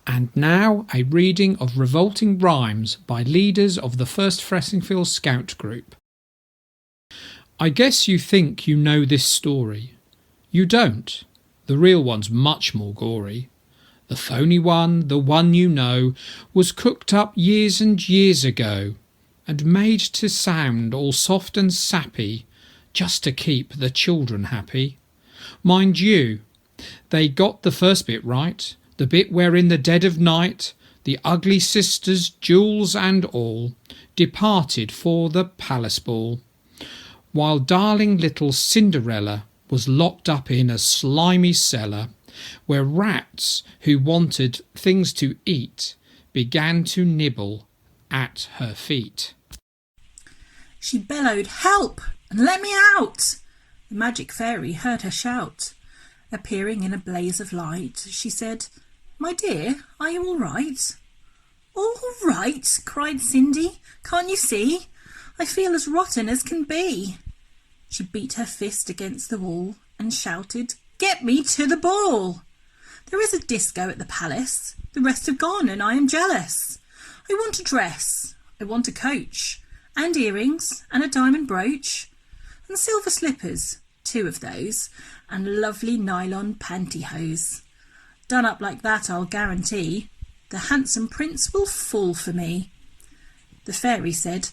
And now a reading of Revolting Rhymes by leaders of the first Fressingfield Scout Group. I guess you think you know this story. You don't. The real one's much more gory. The phony one, the one you know, was cooked up years and years ago and made to sound all soft and sappy just to keep the children happy. Mind you, they got the first bit right, the bit where in the dead of night the ugly sisters, jewels and all, departed for the palace ball, while darling little Cinderella was locked up in a slimy cellar, where rats who wanted things to eat began to nibble at her feet. She bellowed, "Help, and let me out!" The magic fairy heard her shout. Appearing in a blaze of light, she said, "My dear, are you all right?" "All right," cried Cindy. "Can't you see? I feel as rotten as can be." She beat her fist against the wall and shouted, "Get me to the ball! There is a disco at the palace. The rest have gone and I am jealous. I want a dress, I want a coach, and earrings, and a diamond brooch, and silver slippers, 2 of those, and lovely nylon pantyhose. Done up like that, I'll guarantee the handsome prince will fall for me." The fairy said,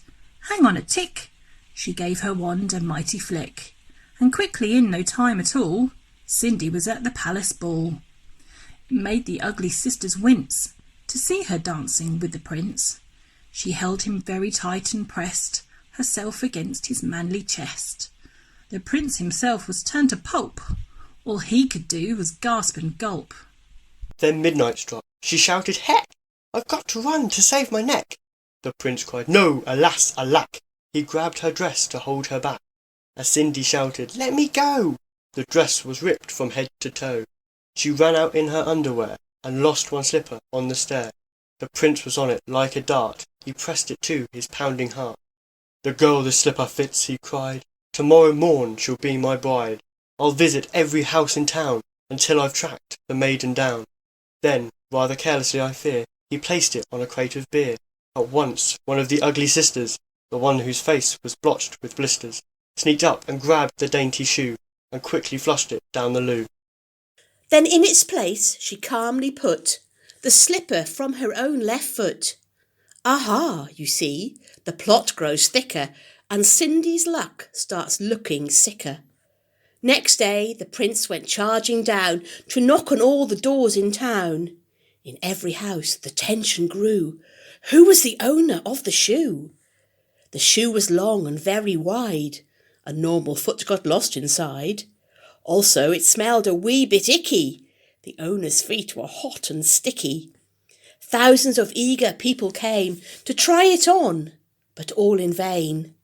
"Hang on a tick." She gave her wand a mighty flick, and quickly, in no time at all, Cindy was at the palace ball. It made the ugly sisters wince to see her dancing with the prince. She held him very tight and pressed herself against his manly chest. The prince himself was turned to pulp. All he could do was gasp and gulp. Then midnight struck. She shouted, "Heck! I've got to run to save my neck." The prince cried, "No, alas, alack!" He grabbed her dress to hold her back. As Cindy shouted, "Let me go!" the dress was ripped from head to toe. She ran out in her underwear and lost one slipper on the stair. The prince was on it like a dart. He pressed it to his pounding heart. "The girl this slipper fits," he cried. "Tomorrow morn she'll be my bride. I'll visit every house in town until I've tracked the maiden down." Then, rather carelessly I fear, he placed it on a crate of beer. At once one of the ugly sisters, the one whose face was blotched with blisters, sneaked up and grabbed the dainty shoe and quickly flushed it down the loo. Then in its place she calmly put the slipper from her own left foot. Aha, you see, the plot grows thicker and Cindy's luck starts looking sicker. Next day the prince went charging down to knock on all the doors in town. In every house the tension grew. Who was the owner of the shoe? The shoe was long and very wide. A normal foot got lost inside. Also it smelled a wee bit icky. The owner's feet were hot and sticky. Thousands of eager people came to try it on, but all in vain.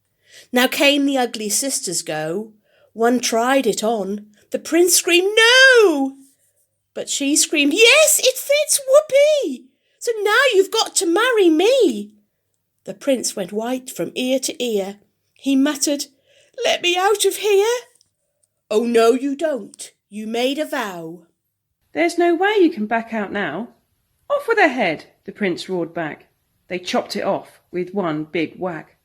Now came the ugly sisters go. One tried it on. The prince screamed, "No!" But she screamed, "Yes, it fits, whoopee! So now you've got to marry me." The prince went white from ear to ear. He muttered, "Let me out of here." "Oh, no, you don't. You made a vow." "There's no way you can back out now. Off with her head," the prince roared back. They chopped it off with one big whack.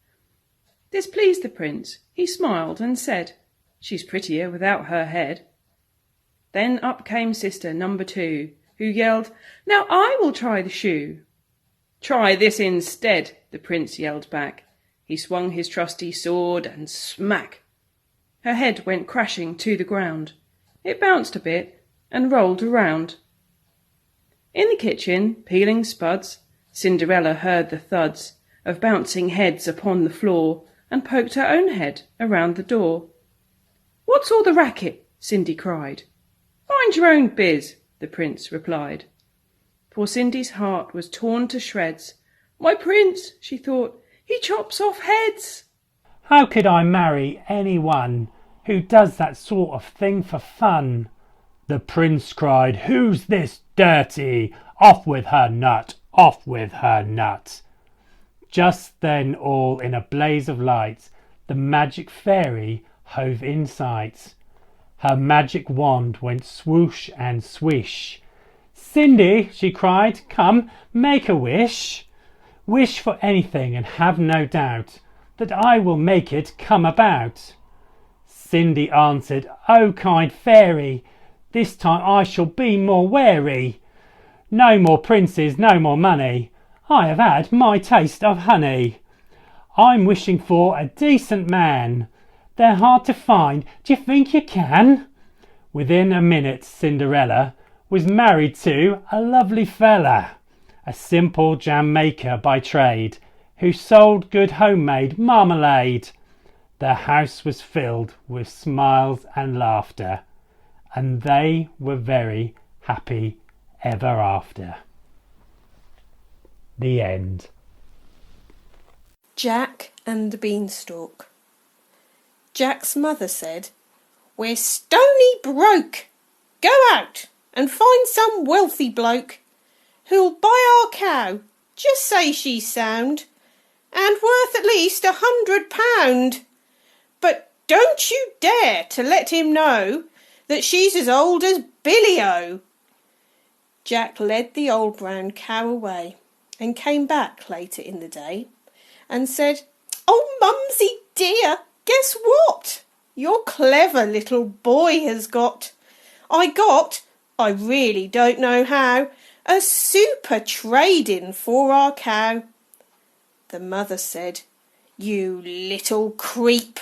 This pleased the prince. He smiled and said, "She's prettier without her head." Then up came sister number 2, who yelled, "Now I will try the shoe." "Try this instead," the prince yelled back. He swung his trusty sword and smack! Her head went crashing to the ground. It bounced a bit and rolled around. In the kitchen, peeling spuds, Cinderella heard the thuds of bouncing heads upon the floor and poked her own head around the door. "What's all the racket?" Cindy cried. "Mind your own biz," the prince replied. Poor Cindy's heart was torn to shreds. "My prince," she thought, "he chops off heads." How could I marry anyone who does that sort of thing for fun? The prince cried, "Who's this dirty? Off with her nut, off with her nut." Just then, all in a blaze of light, the magic fairy hove in sight. Her magic wand went swoosh and swish. Cindy, she cried, come, make a wish. Wish for anything and have no doubt that I will make it come about. Cindy answered, O kind fairy, this time I shall be more wary. No more princes, no more money, I have had my taste of honey. I'm wishing for a decent man, they're hard to find, d'you think you can? Within a minute Cinderella was married to a lovely fella, a simple jam maker by trade, who sold good homemade marmalade. The house was filled with smiles and laughter, and they were very happy ever after. The end. Jack and the Beanstalk. Jack's mother said, "We're stony broke. Go out and find some wealthy bloke who'll buy our cow. Just say she's sound and worth at least £100. But don't you dare to let him know that she's as old as Billy-O." Jack led the old brown cow away and came back later in the day and said, "Oh, Mumsy dear, guess what? Your clever little boy has got. I really don't know how, a super trade-in for our cow." The mother said, "You little creep,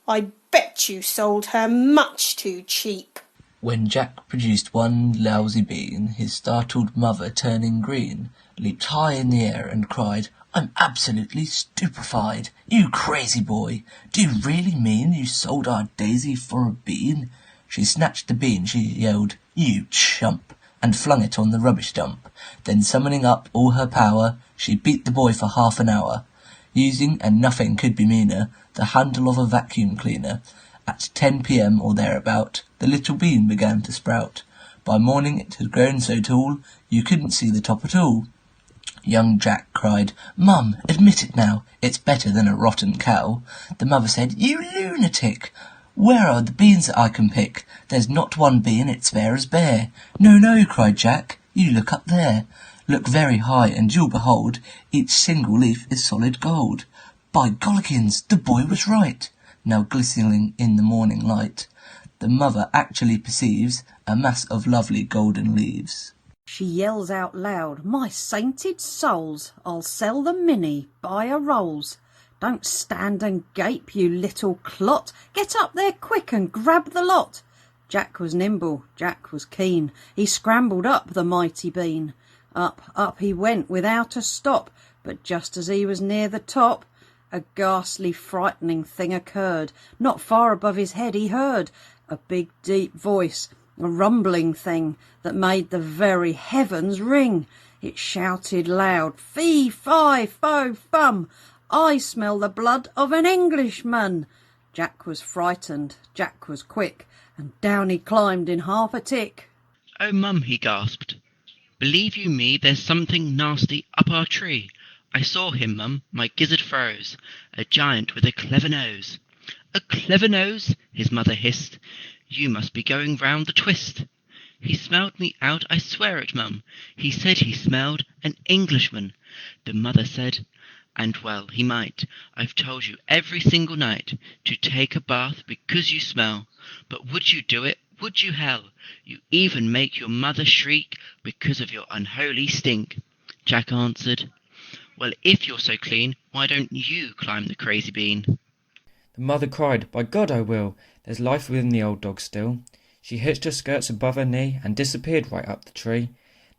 I bet you sold her much too cheap." When Jack produced one lousy bean, his startled mother, turning green, leaped high in the air and cried, "I'm absolutely stupefied! You crazy boy! Do you really mean you sold our Daisy for a bean?" She snatched the bean, she yelled, "You chump!" and flung it on the rubbish dump. Then summoning up all her power, she beat the boy for half an hour, using, and nothing could be meaner, the handle of a vacuum cleaner. At 10 p.m. or thereabout, the little bean began to sprout. By morning it had grown so tall, you couldn't see the top at all. Young Jack cried, "Mum, admit it now, it's better than a rotten cow." The mother said, "You lunatic! Where are the beans that I can pick? There's not one bean, it's bare as bare." "No, no," cried Jack, "you look up there. Look very high, and you'll behold each single leaf is solid gold." By gollikins, the boy was right. Now glistening in the morning light, the mother actually perceives a mass of lovely golden leaves. She yells out loud, "My sainted souls, I'll sell the Minnie, buy a rolls. Don't stand and gape, you little clot, get up there quick and grab the lot." Jack was nimble, Jack was keen, he scrambled up the mighty bean. Up, up he went without a stop, but just as he was near the top, a ghastly frightening thing occurred. Not far above his head he heard a big deep voice, a rumbling thing that made the very heavens ring. It shouted loud, "Fee, fi, fo, fum, I smell the blood of an Englishman." Jack was frightened, Jack was quick, and down he climbed in half a tick. "Oh, Mum," he gasped, "believe you me, there's something nasty up our tree. I saw him, Mum, my gizzard froze, a giant with a clever nose." "A clever nose?" his mother hissed. "You must be going round the twist. He smelled me out, I swear it, Mum. He said he smelled an Englishman." The mother said, "And well he might. I've told you every single night to take a bath because you smell. But would you do it? Would you, hell? You even make your mother shriek because of your unholy stink." Jack answered, "Well, if you're so clean, why don't you climb the crazy bean?" The mother cried, "By God I will. There's life within the old dog still." She hitched her skirts above her knee and disappeared right up the tree.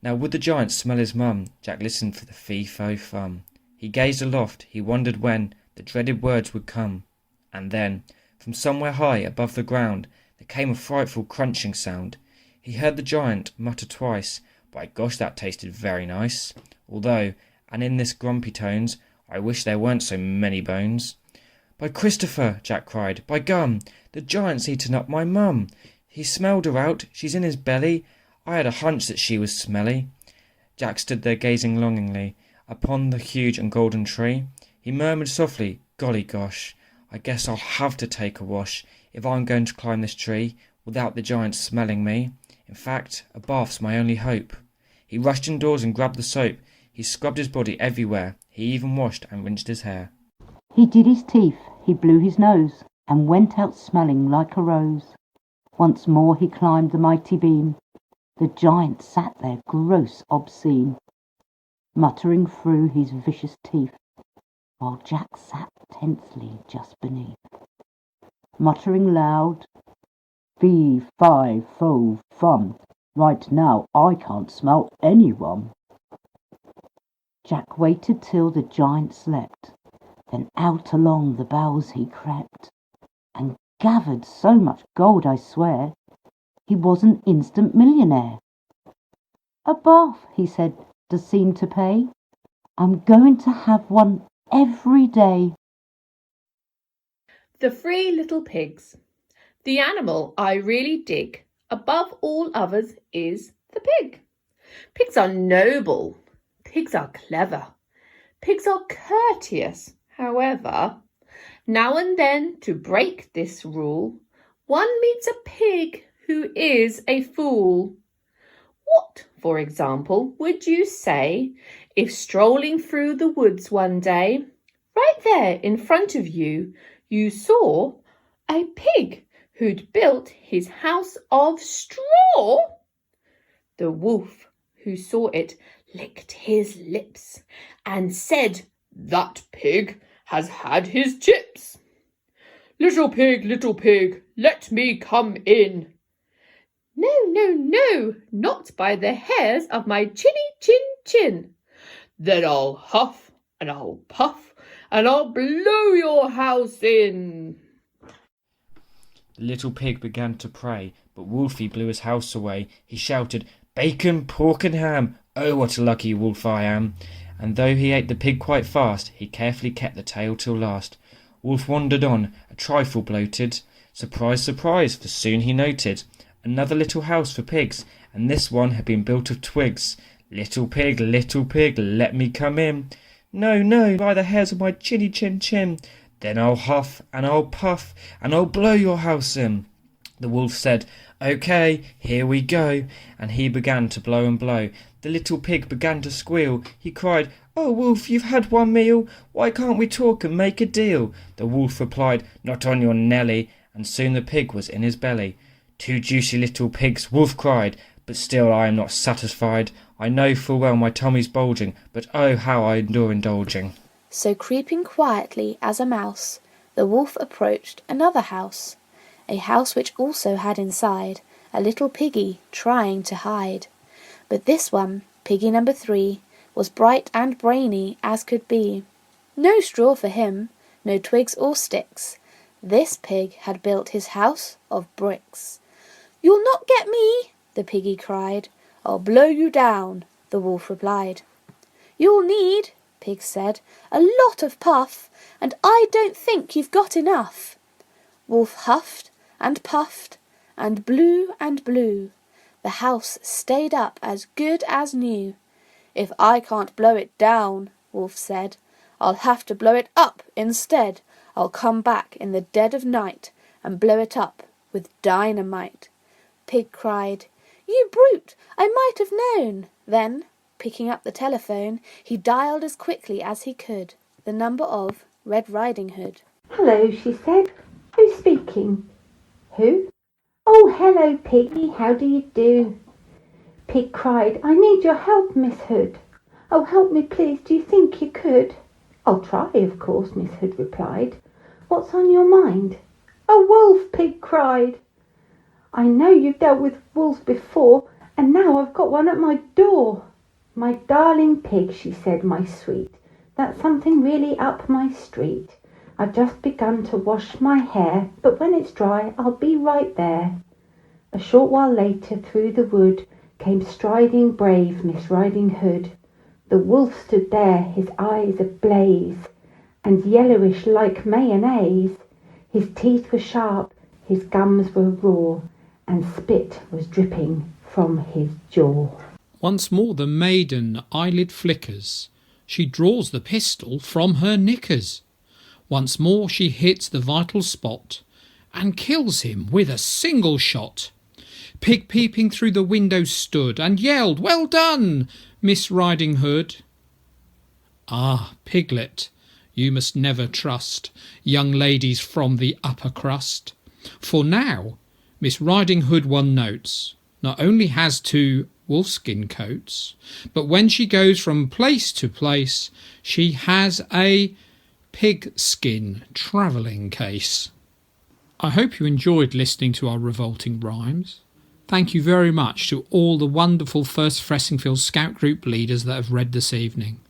Now would the giant smell his mum? Jack listened for the fee-fo-fum. He gazed aloft, he wondered when the dreaded words would come. And then, from somewhere high above the ground, there came a frightful crunching sound. He heard the giant mutter twice, "By gosh, that tasted very nice. Although, and in this grumpy tones, I wish there weren't so many bones." "By Christopher," Jack cried, "by gum, the giant's eaten up my mum. He smelled her out, she's in his belly. I had a hunch that she was smelly." Jack stood there gazing longingly upon the huge and golden tree. He murmured softly, "Golly gosh, I guess I'll have to take a wash if I'm going to climb this tree without the giant smelling me. In fact, a bath's my only hope." He rushed indoors and grabbed the soap. He scrubbed his body everywhere. He even washed and rinsed his hair. He did his teeth, he blew his nose, and went out smelling like a rose. Once more he climbed the mighty beam. The giant sat there gross obscene, muttering through his vicious teeth, while Jack sat tensely just beneath, muttering loud, "Fee, fi, fo, fum, right now I can't smell anyone." Jack waited till the giant slept, then out along the boughs he crept, and gathered so much gold, I swear, he was an instant millionaire. "A bath," he said, "does seem to pay. I'm going to have one every day." The Three Little Pigs. The animal I really dig above all others is the pig. Pigs are noble. Pigs are clever. Pigs are courteous. However, now and then, to break this rule, one meets a pig who is a fool. What, for example, would you say if strolling through the woods one day, right there in front of you, you saw a pig who'd built his house of straw? The wolf, who saw it, licked his lips and said, "That pig has had his chips. Little pig, let me come in." "No, no, no, not by the hairs of my chinny chin chin." "Then I'll huff and I'll puff and I'll blow your house in." The little pig began to pray, but Wolfie blew his house away. He shouted, "Bacon, pork and ham, oh what a lucky wolf I am." And though he ate the pig quite fast, he carefully kept the tail till last. Wolf wandered on, a trifle bloated. Surprise, surprise, for soon he noted another little house for pigs, and this one had been built of twigs. Little pig, let me come in." "No, no, by the hairs of my chinny chin chin." "Then I'll huff and I'll puff and I'll blow your house in." The wolf said, "Okay, here we go," and he began to blow and blow. The little pig began to squeal. He cried, "Oh, wolf, you've had one meal. Why can't we talk and make a deal?" The wolf replied, "Not on your Nelly," and soon the pig was in his belly. "Two juicy little pigs," wolf cried, "but still I am not satisfied. I know full well my tummy's bulging, but oh, how I endure indulging." So creeping quietly as a mouse, the wolf approached another house, a house which also had inside a little piggy trying to hide. But this one, piggy number 3, was bright and brainy as could be. No straw for him, no twigs or sticks. This pig had built his house of bricks. "You'll not get me," the piggy cried. "I'll blow you down," the wolf replied. "You'll need," Pig said, "a lot of puff, and I don't think you've got enough." Wolf huffed and puffed and blew and blew. The house stayed up as good as new. "If I can't blow it down," Wolf said, "I'll have to blow it up instead. I'll come back in the dead of night and blow it up with dynamite." Pig cried, "You brute, I might have known." Then, picking up the telephone, he dialed as quickly as he could the number of Red Riding Hood. "Hello," she said. "Who's speaking?" "Who?" "Oh, hello, Piggy. How do you do?" Pig cried, "I need your help, Miss Hood." "Oh, help me, please. Do you think you could?" "I'll try, of course," Miss Hood replied. "What's on your mind?" "A wolf!" Pig cried. "I know you've dealt with wolves before, and now I've got one at my door." "My darling Pig," she said, "my sweet, that's something really up my street. I've just begun to wash my hair, but when it's dry I'll be right there." A short while later through the wood came striding brave Miss Riding Hood. The wolf stood there, his eyes ablaze, and yellowish like mayonnaise. His teeth were sharp, his gums were raw, and spit was dripping from his jaw. Once more the maiden eyelid flickers. She draws the pistol from her knickers. Once more she hits the vital spot and kills him with a single shot. Pig peeping through the window stood, and yelled, "Well done, Miss Riding Hood!" Ah, Piglet, you must never trust young ladies from the upper crust, for now Miss Riding Hood one notes not only has 2 wolfskin coats, but when she goes from place to place, she has a pigskin travelling case. I hope you enjoyed listening to our Revolting Rhymes. Thank you very much to all the wonderful First Fressingfield Scout Group leaders that have read this evening.